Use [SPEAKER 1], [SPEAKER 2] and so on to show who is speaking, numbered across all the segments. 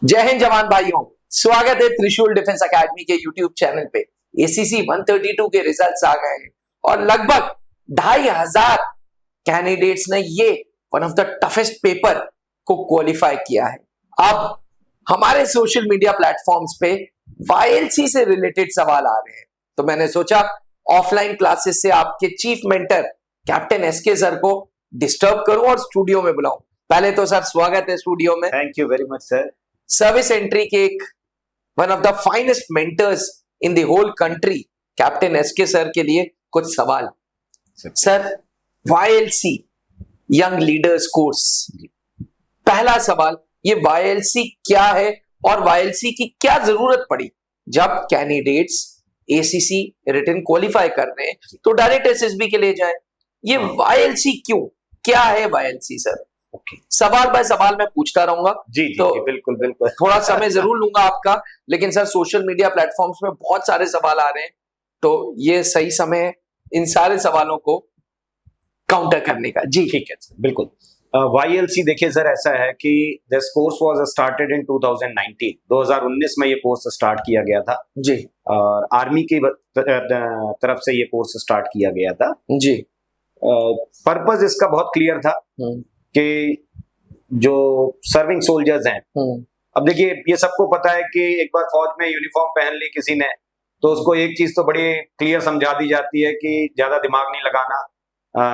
[SPEAKER 1] जय हिंद जवान भाइयों, स्वागत है त्रिशूल डिफेंस एकेडमी के यूट्यूब चैनल पे। एसीसी 132 के रिजल्ट्स आ गए हैं और लगभग 2500 कैंडिडेट्स ने ये one of the toughest paper को क्वालिफाई किया है। अब हमारे सोशल मीडिया प्लेटफॉर्म्स पे वाईएलसी से रिलेटेड सवाल आ रहे हैं, तो मैंने सोचा ऑफलाइन क्लासेस से आपके chief mentor captain SK sir को डिस्टर्ब करूं और स्टूडियो में बुलाऊं। पहले तो सर स्वागत है स्टूडियो में।
[SPEAKER 2] Thank you very much sir.
[SPEAKER 1] Service entry के एक one of the finest mentors in the whole country captain SK sir के लिए कुछ सवाल। Sir, YLC young leaders course, पहला सवाल, ये वाईएलसी क्या है और वाईएलसी की क्या जरूरत पड़ी जब कैंडिडेट्स एसीसी रिटन क्वालिफाई कर रहे हैं तो डायरेक्ट एसएसबी के लिए जाएं? ये वाईएलसी क्यों, क्या है वाईएलसी सर? सवाल बाय सवाल मैं पूछता रहूंगा
[SPEAKER 2] जी,
[SPEAKER 1] तो
[SPEAKER 2] जी बिल्कुल बिल्कुल
[SPEAKER 1] थोड़ा समय जरूर लूंगा आपका, लेकिन सर सोशल मीडिया प्लेटफॉर्म्स में बहुत सारे सवाल आ रहे हैं, तो ये सही समय है इन सारे सवालों को काउंटर करने का। जी
[SPEAKER 2] ठीक है सर, बिल्कुल। वाईएलसी देखिए सर, ऐसा है कि this course was started in 2019 में ये कोर्स स्टार्ट किया गया था
[SPEAKER 1] जी,
[SPEAKER 2] और आर्मी की तरफ से ये कोर्स स्टार्ट किया गया था
[SPEAKER 1] जी।
[SPEAKER 2] पर्पस इसका बहुत क्लियर था कि जो सर्विंग सोल्जर्स हैं, अब देखिए ये सबको पता है कि एक बार फौज में यूनिफॉर्म पहन ली किसी ने तो उसको एक चीज तो बड़ी क्लियर समझा दी जाती है कि ज्यादा दिमाग नहीं लगाना,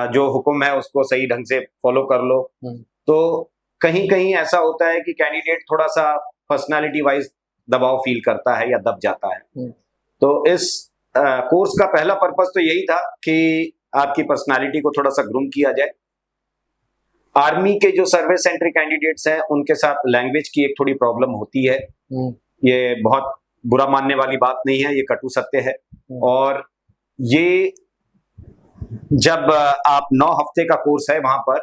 [SPEAKER 2] जो हुक्म है उसको सही ढंग से फॉलो कर लो। तो कहीं कहीं ऐसा होता है कि कैंडिडेट थोड़ा सा पर्सनालिटी वाइज दबाव फील करता है या दब जाता है। तो इस कोर्स का पहला पर्पस तो यही था कि आपकी पर्सनालिटी को थोड़ा सा ग्रूम किया जाए। आर्मी के जो सर्विस एंट्री कैंडिडेट्स हैं उनके साथ लैंग्वेज की एक थोड़ी प्रॉब्लम होती है, ये बहुत बुरा मानने वाली बात नहीं है, ये कटु सत्य है। और ये जब आप 9 हफ्ते का कोर्स है वहां पर,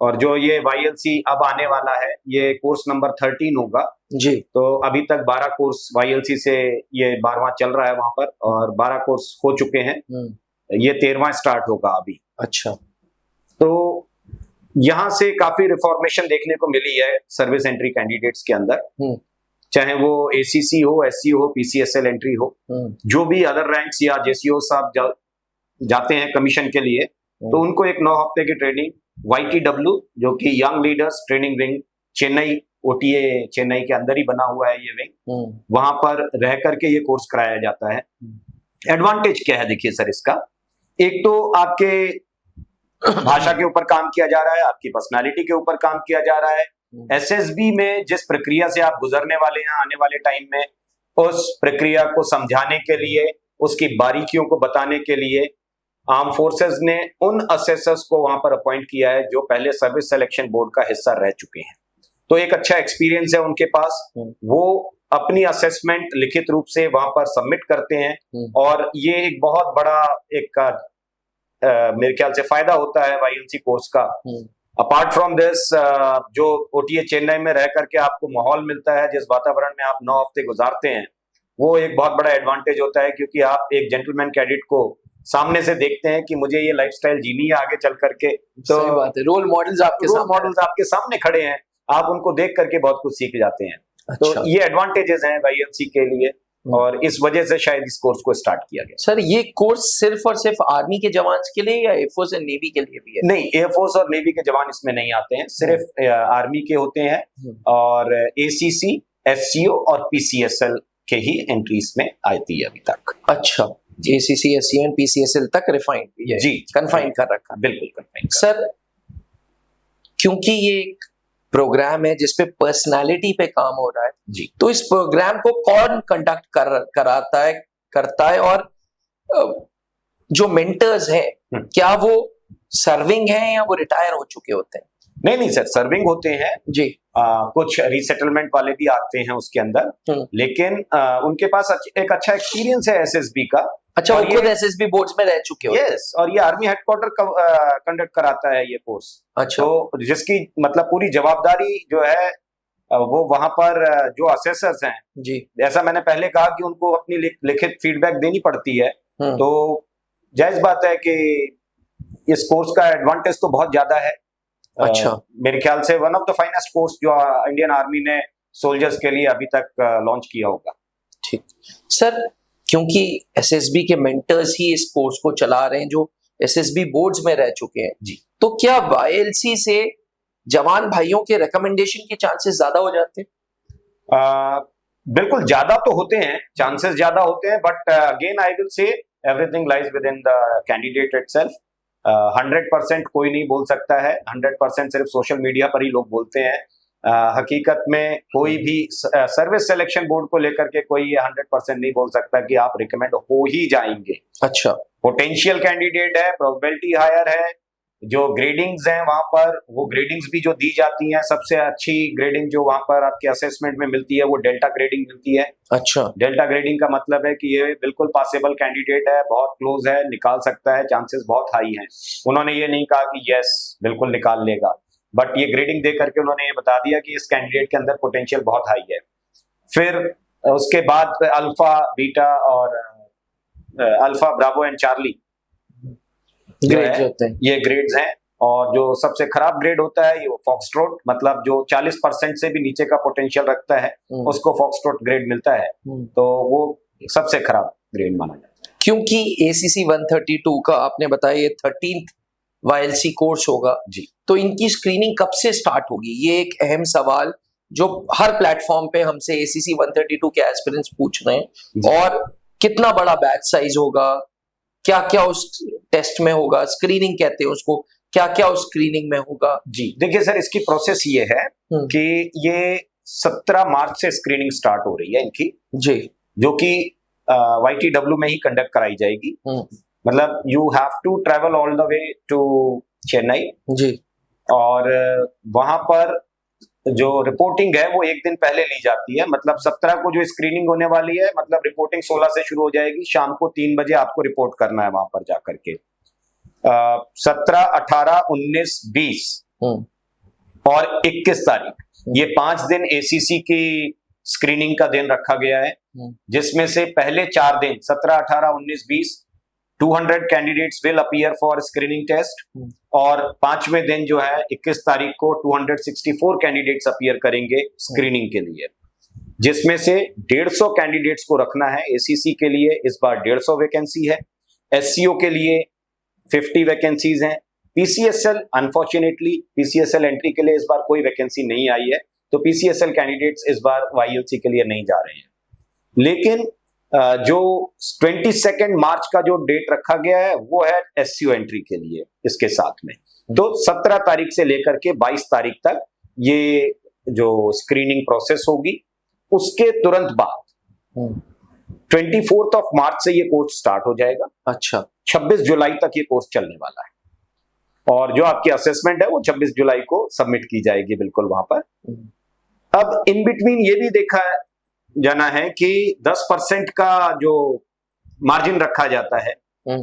[SPEAKER 2] और जो ये वाईएलसी अब आने वाला है ये कोर्स नंबर 13 होगा
[SPEAKER 1] जी।
[SPEAKER 2] तो अभी तक 12 कोर्स वाईएलसी से ये 12वां चल रहा है वहां पर, और 12 कोर्स हो चुके हैं, ये 13वां स्टार्ट होगा अभी।
[SPEAKER 1] अच्छा,
[SPEAKER 2] तो यहाँ से काफी रिफॉर्मेशन देखने को मिली है सर्विस एंट्री कैंडिडेट्स के अंदर, चाहे वो एसीसी हो, एससी हो, पीसीएसएल एंट्री हो, जो भी अदर रैंक्स या जेसीओ साहब जाते हैं कमीशन के लिए, तो उनको एक 9 हफ्ते की ट्रेनिंग YTW जो कि young leaders training wing Chennai, OTA Chennai के अंदर ही बना हुआ है ये विंग, वहां पर रह करके ये कोर्स कराया जाता है। एडवांटेज क्या है देखिए सर इसका, एक तो आपके भाषा के ऊपर काम किया जा रहा है, आपकी पर्सनालिटी के ऊपर काम किया जा रहा है। एसएसबी में जिस प्रक्रिया से आप गुजरने वाले हैं आने वाले टाइम में, उस प्रक्रिया को समझाने के लिए, उसकी बारीकियों को बताने के लिए आर्म फोर्सेस ने उन असेसर्स को वहां पर अपॉइंट किया है जो पहले सर्विस सिलेक्शन बोर्ड का हिस्सा रह चुके हैं। तो एक अच्छा एक्सपीरियंस है उनके पास, वो अपनी असेसमेंट लिखित रूप से वहां पर सबमिट करते हैं, और ये एक बहुत बड़ा एक मेरे ख्याल से फायदा होता है वाईएलसी कोर्स का। अपार्ट फ्रॉम दिस, जो OTA चेन्नई में रह करके आपको माहौल मिलता है, जिस वातावरण में आप 9 हफ्ते गुजारते हैं, वो एक बहुत बड़ा एडवांटेज होता है, क्योंकि आप एक जेंटलमैन कैडेट को सामने से देखते हैं कि मुझे ये लाइफस्टाइल जीनी है आगे चल करके। तो
[SPEAKER 1] सही बात है, रोल मॉडल्स
[SPEAKER 2] आपके सामने खड़े हैं, आप उनको देख करके बहुत कुछ सीख जाते हैं।
[SPEAKER 1] अच्छा।
[SPEAKER 2] तो ये एडवांटेजेस हैं वाईएलसी के लिए, और इस वजह से शायद इस कोर्स को स्टार्ट किया गया।
[SPEAKER 1] सर, ये कोर्स सिर्फ और सिर्फ आर्मी के जवान के लिए या एयरफोर्स एंड नेवी के लिए भी है?
[SPEAKER 2] नहीं, एयरफोर्स और नेवी के जवान इसमें नहीं आते हैं, सिर्फ आर्मी के होते हैं, और एसीसी, एससीओ और पीसीएसएल के ही एंट्रीज में आती है अभी तक।
[SPEAKER 1] अच्छा, एसीसी, एससी एंड पीसीएसएल तक रिफाइंड
[SPEAKER 2] जी,
[SPEAKER 1] कन्फाइन कर रखा,
[SPEAKER 2] बिल्कुल कन्फाइन।
[SPEAKER 1] सर, क्योंकि ये एक प्रोग्राम है जिसपे पर्सनालिटी पे काम हो रहा है
[SPEAKER 2] जी,
[SPEAKER 1] तो इस प्रोग्राम को कौन कंडक्ट करता है और जो मेंटर्स हैं क्या वो सर्विंग हैं या वो रिटायर हो चुके होते हैं?
[SPEAKER 2] नहीं सर, सर्विंग होते हैं
[SPEAKER 1] जी।
[SPEAKER 2] कुछ रीसेटलमेंट वाले भी आते हैं उसके अंदर, लेकिन उनके पास एक अच्छा एक्सपीरियंस है एसएसबी का।
[SPEAKER 1] अच्छा, वो खुद एसएसबी बोर्ड्स में रह चुके हो?
[SPEAKER 2] यस, और ये आर्मी हेडक्वार्टर कंडक्ट कराता है ये कोर्स।
[SPEAKER 1] अच्छा।
[SPEAKER 2] तो जिसकी मतलब पूरी जवाबदारी जो है वो वहां पर जो असेसर्स हैं
[SPEAKER 1] जी,
[SPEAKER 2] जैसा मैंने पहले कहा कि उनको अपनी लिखित फीडबैक देनी पड़ती है, तो जायज बात है कि इस कोर्स का एडवांटेज तो बहुत ज्यादा है।
[SPEAKER 1] अच्छा।
[SPEAKER 2] मेरे ख्याल से one of the finest course जो इंडियन आर्मी ने सोल्जर्स के लिए अभी तक लॉन्च किया होगा।
[SPEAKER 1] ठीक सर, क्योंकि एसएसबी के मेंटर्स ही इस कोर्स को चला रहे हैं जो एसएसबी बोर्ड्स में रह चुके हैं
[SPEAKER 2] जी,
[SPEAKER 1] तो क्या वाईएलसी से जवान भाइयों के रिकमेंडेशन के चांसेस ज्यादा हो जाते हैं?
[SPEAKER 2] बिल्कुल ज्यादा तो होते हैं, चांसेस ज्यादा होते हैं, but again I will say everything lies with in the candidate itself. 100% कोई नहीं बोल सकता है, 100% सिर्फ सोशल मीडिया पर ही लोग बोलते हैं। हकीकत में कोई भी सर्विस सिलेक्शन बोर्ड को लेकर के कोई ये 100% नहीं बोल सकता कि आप रिकमेंड हो ही जाएंगे।
[SPEAKER 1] अच्छा,
[SPEAKER 2] पोटेंशियल कैंडिडेट है, प्रोबेबिलिटी हायर है, जो ग्रेडिंग्स हैं वहां पर, वो ग्रेडिंग्स भी जो दी जाती हैं, सबसे अच्छी ग्रेडिंग जो वहां पर आपके असेसमेंट में मिलती है वो डेल्टा ग्रेडिंग मिलती है।
[SPEAKER 1] अच्छा,
[SPEAKER 2] डेल्टा ग्रेडिंग का मतलब है कि ये बिल्कुल पॉसिबल कैंडिडेट है, बहुत क्लोज है, निकाल सकता है, चांसेस बहुत हाई हैं। उन्होंने ये नहीं कहा कि यस बिल्कुल निकाल लेगा, बट ये ग्रेडिंग दे करके उन्होंने ये बता दिया कि इस कैंडिडेट के अंदर पोटेंशियल बहुत हाई है। फिर उसके बाद अल्फा, बीटा और alpha, Bravo and Charlie
[SPEAKER 1] grades होते हैं,
[SPEAKER 2] ये ग्रेड्स हैं। और जो सबसे खराब ग्रेड होता है ये फॉक्सट्रोट, मतलब जो 40% से भी नीचे का पोटेंशियल रखता है उसको फॉक्सट्रोट ग्रेड मिलता है, तो वो सबसे खराब ग्रेड माना जाता है।
[SPEAKER 1] क्योंकि ACC 132 का आपने बताया ये 13th वाईएलसी कोर्स होगा
[SPEAKER 2] जी,
[SPEAKER 1] तो इनकी स्क्रीनिंग कब से स्टार्ट होगी? ये एक अहम सवाल जो हर प्लेटफॉर्म पे हमसे ACC 132 के एस्पिरेंट्स पूछ रहे हैं। और कितना बड़ा बैच साइज होगा, क्या क्या उस टेस्ट में होगा, स्क्रीनिंग कहते हैं उसको, क्या क्या उस स्क्रीनिंग में होगा?
[SPEAKER 2] जी देखिए सर, इसकी प्रोसेस ये है कि ये 17 मार्च से स्क्रीनिंग स्टार्ट हो रही है इनकी
[SPEAKER 1] जी,
[SPEAKER 2] जो कि YTW में ही कंडक्ट कराई जाएगी। मतलब you have to travel all the way to Chennai
[SPEAKER 1] ji,
[SPEAKER 2] और वहां पर जो रिपोर्टिंग है वो एक दिन पहले ली जाती है। मतलब 17 को जो स्क्रीनिंग होने वाली है, मतलब रिपोर्टिंग 16 से शुरू हो जाएगी, शाम को 3 बजे आपको रिपोर्ट करना है वहां पर जाकर के। 17, 18, 19, 20 और 21 तारीख, ये 5 दिन ACC की स्क्रीनिंग का दिन रखा गया है, जिसमें से पहले 4 दिन 17, 18, 19, 20 200 candidates will appear for screening test, और 5वें दिन जो है 21 तारीख को 264 कैंडिडेट्स अपीयर करेंगे स्क्रीनिंग के लिए, जिसमें से 150 कैंडिडेट्स को रखना है। ACC के लिए इस बार 150 वैकेंसी है, SCO के लिए 50 वैकेंसीज हैं, PCSL अनफॉर्चुनेटली PCSL एंट्री के लिए इस बार कोई वैकेंसी नहीं आई है, तो PCSL कैंडिडेट्स इस बार YLC के लिए नहीं जा रहे हैं। लेकिन जो 22 मार्च का जो डेट रखा गया है वो है SCO एंट्री के लिए इसके साथ में। तो 17 तारीख से लेकर के 22 तारीख तक ये जो स्क्रीनिंग प्रोसेस होगी, उसके तुरंत बाद 24 मार्च से ये कोर्स स्टार्ट हो जाएगा।
[SPEAKER 1] अच्छा,
[SPEAKER 2] 26 जुलाई तक ये कोर्स चलने वाला है, और जो आपकी असेसमेंट है वो 26 जुलाई को सबमिट की जाएगी बिल्कुल वहां पर। अब इन बिटवीन ये भी देखा जाना है कि 10% का जो मार्जिन रखा जाता है,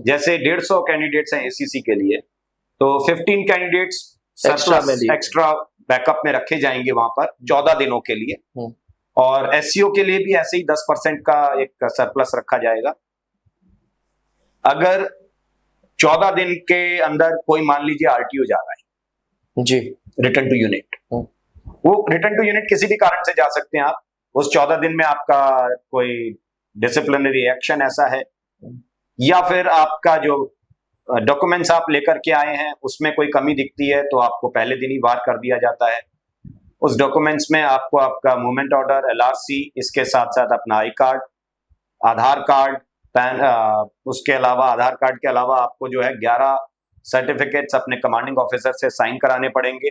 [SPEAKER 2] जैसे 150 कैंडिडेट्स हैं ACC के लिए, तो 15 कैंडिडेट्स एक्स्ट्रा बैकअप में रखे जाएंगे वहां पर 14 दिनों के लिए, और SCO के लिए भी ऐसे ही 10% का एक सरप्लस रखा जाएगा। अगर 14 दिन के अंदर कोई मान लीजिए RTO जा रहा है
[SPEAKER 1] जी,
[SPEAKER 2] रिटर्न टू यूनिट, वो रिटर्न टू यूनिट किसी भी कारण से जा सकते हैं आप, उस 14 दिन में आपका कोई डिसिप्लिनरी एक्शन ऐसा है, या फिर आपका जो डॉक्यूमेंट्स आप लेकर के आए हैं उसमें कोई कमी दिखती है तो आपको पहले दिन ही बाहर कर दिया जाता है। उस डॉक्यूमेंट्स में आपको आपका मूवमेंट ऑर्डर, LRC, इसके साथ साथ अपना I card, Aadhaar card, pan, उसके अलावा आधार कार्ड के अलावा आपको जो है 11 सर्टिफिकेट्स अपने कमांडिंग ऑफिसर से साइन कराने पड़ेंगे,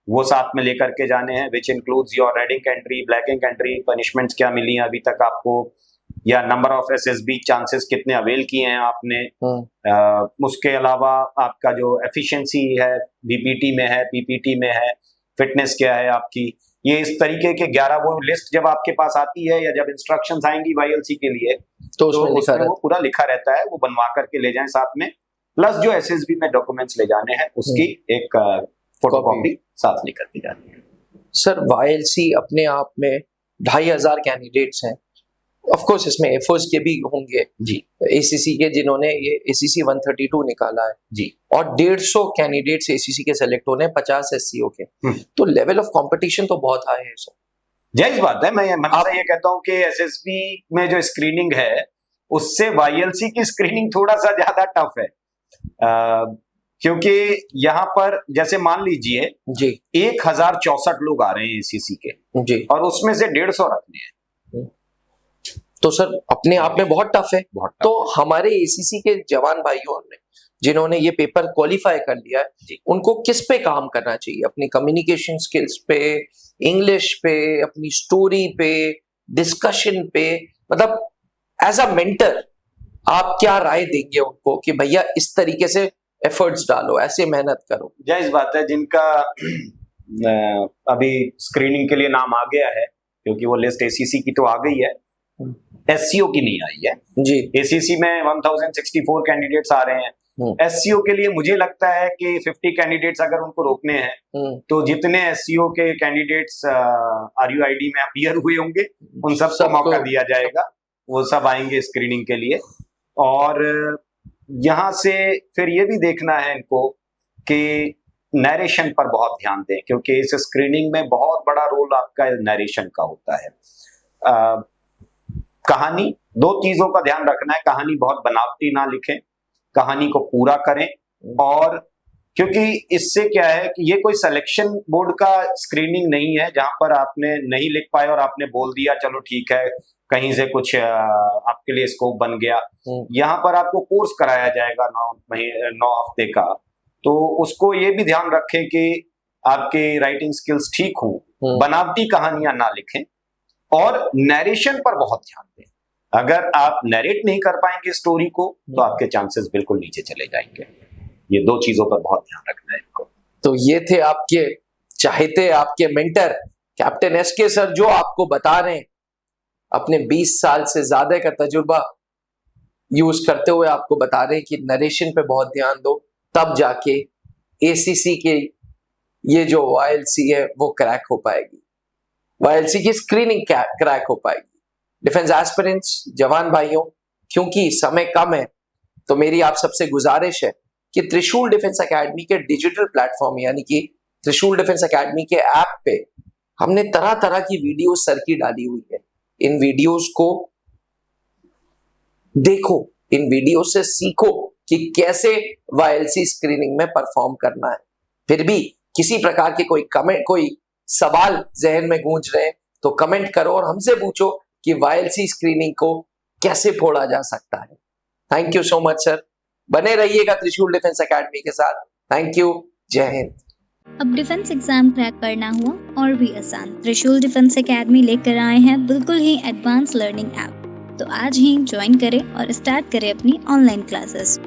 [SPEAKER 2] वो साथ में लेकर के जाने हैं, which includes your red ink entry, black ink entry, punishments क्या मिली हैं अभी तक आपको, या नंबर ऑफ SSB चांसेस कितने अवेल किए हैं आपने। उसके अलावा आपका जो एफिशिएंसी है BPT में है, PPT में है, फिटनेस क्या है आपकी, ये इस तरीके के 11 वो लिस्ट जब आपके पास आती है, या जब इंस्ट्रक्शंस आएंगी YLC के लिए
[SPEAKER 1] तो उसमें
[SPEAKER 2] वो पूरा लिखा रहता है, वो बनवा करके ले जाएं साथ में, प्लस जो SSB में डॉक्यूमेंट्स ले जाने हैं उसकी एक फोटोकॉपी साथ लेकर के जानी है।
[SPEAKER 1] सर YLC अपने आप में 2500 कैंडिडेट्स हैं, ऑफ कोर्स इसमें एफर्ट्स के भी होंगे
[SPEAKER 2] जी,
[SPEAKER 1] ACC के जिन्होंने ये ACC 132 निकाला है
[SPEAKER 2] जी,
[SPEAKER 1] और 150 कैंडिडेट्स ACC के सेलेक्ट होने, 50 SCO के, तो लेवल ऑफ कंपटीशन तो बहुत हाई है सर।
[SPEAKER 2] जायज बात है। मैं हमेशा ये कहता हूँ कि एसएसबी में जो स्क्रीनिंग है उससे वाईएलसी की स्क्रीनिंग थोड़ा सा ज्यादा टफ है, क्योंकि यहाँ पर जैसे मान लीजिए
[SPEAKER 1] जी
[SPEAKER 2] 1064 लोग आ रहे हैं एसीसी के
[SPEAKER 1] जी,
[SPEAKER 2] और उसमें से 150 रखने हैं,
[SPEAKER 1] तो सर अपने आप में बहुत टफ है।
[SPEAKER 2] बहुत tough।
[SPEAKER 1] तो हमारे एसीसी के जवान भाइयों ने जिन्होंने ये पेपर क्वालिफाई कर लिया है,
[SPEAKER 2] जी।
[SPEAKER 1] उनको किस पे काम करना चाहिए? अपनी कम्युनिकेशन स्किल्स पे, इंग्लिश पे, अपनी स्टोरी पे, डिस्कशन पे, मतलब एज अ मेंटर आप क्या राय देंगे उनको कि भैया इस तरीके से एफर्ट्स डालो, ऐसे मेहनत करो?
[SPEAKER 2] जायज बात है। जिनका अभी स्क्रीनिंग के लिए नाम आ गया है, क्योंकि वो लिस्ट एसीसी की तो आ गई है, एससीओ की नहीं आई है।
[SPEAKER 1] जी
[SPEAKER 2] एसीसी में 1064 कैंडिडेट्स आ रहे हैं। एससीओ के लिए मुझे लगता है कि 50 कैंडिडेट्स अगर उनको रोकने हैं तो जितने एससीओ के कैंडिडेट्स आरयूआईडी में अपीयर हुए होंगे उन सबको मौका दिया जाएगा, वो सब आएंगे स्क्रीनिंग के लिए। और यहाँ से फिर ये भी देखना है इनको कि नरेशन पर बहुत ध्यान दें, क्योंकि इस स्क्रीनिंग में बहुत बड़ा रोल आपका नरेशन का होता है। कहानी, दो चीजों का ध्यान रखना है, कहानी बहुत बनावटी ना लिखें, कहानी को पूरा करें। और क्योंकि इससे क्या है कि ये कोई सिलेक्शन बोर्ड का स्क्रीनिंग नहीं है जहां पर आपने नहीं लिख पाए और आपने बोल दिया चलो ठीक है कहीं से कुछ आपके लिए स्कोप बन गया। यहाँ पर आपको कोर्स कराया जाएगा 9 हफ्ते का, तो उसको ये भी ध्यान रखें कि आपके राइटिंग स्किल्स ठीक हो, बनावटी कहानियां ना लिखें और नरेशन पर बहुत ध्यान दें। अगर आप नरेट नहीं कर पाएंगे स्टोरी को तो आपके चांसेस बिल्कुल नीचे चले जाएंगे। ये दो चीजों पर बहुत ध्यान रखना है इनको।
[SPEAKER 1] तो ये थे आपके चाहते, आपके मेंटर कैप्टन एसके सर, जो आपको बता रहे हैं अपने 20 साल से ज्यादा का तजुर्बा यूज करते हुए आपको बता रहे हैं कि नरेशन पे बहुत ध्यान दो, तब जाके एसीसी के ये जो वाईएलसी है वो क्रैक हो पाएगी, वाईएलसी की स्क्रीनिंग क्रैक हो पाएगी। डिफेंस एस्पिरेंट्स, जवान भाइयों, क्योंकि समय कम है तो मेरी आप सबसे गुजारिश है कि त्रिशूल डिफेंस एकेडमी के डिजिटल प्लेटफॉर्म यानी कि त्रिशूल डिफेंस एकेडमी के ऐप पे हमने तरह तरह की वीडियो सर की डाली हुई है। इन वीडियोस को देखो, इन वीडियो से सीखो कि कैसे वाईएलसी स्क्रीनिंग में परफॉर्म करना है। फिर भी किसी प्रकार के कोई सवाल जहन में गूंज रहे हैं तो कमेंट करो और हमसे पूछो कि वाईएलसी स्क्रीनिंग को कैसे फोड़ा जा सकता है। Thank you so much sir, बने रहिएगा त्रिशूल डिफेंस एकेडमी के साथ। थैंक यू, जय हिंद।
[SPEAKER 3] अब डिफेंस एग्जाम क्रैक करना हुआ और भी आसान, त्रिशूल डिफेंस एकेडमी लेकर आए हैं बिल्कुल ही एडवांस लर्निंग ऐप। तो आज ही ज्वाइन करें और स्टार्ट करें अपनी ऑनलाइन क्लासेस।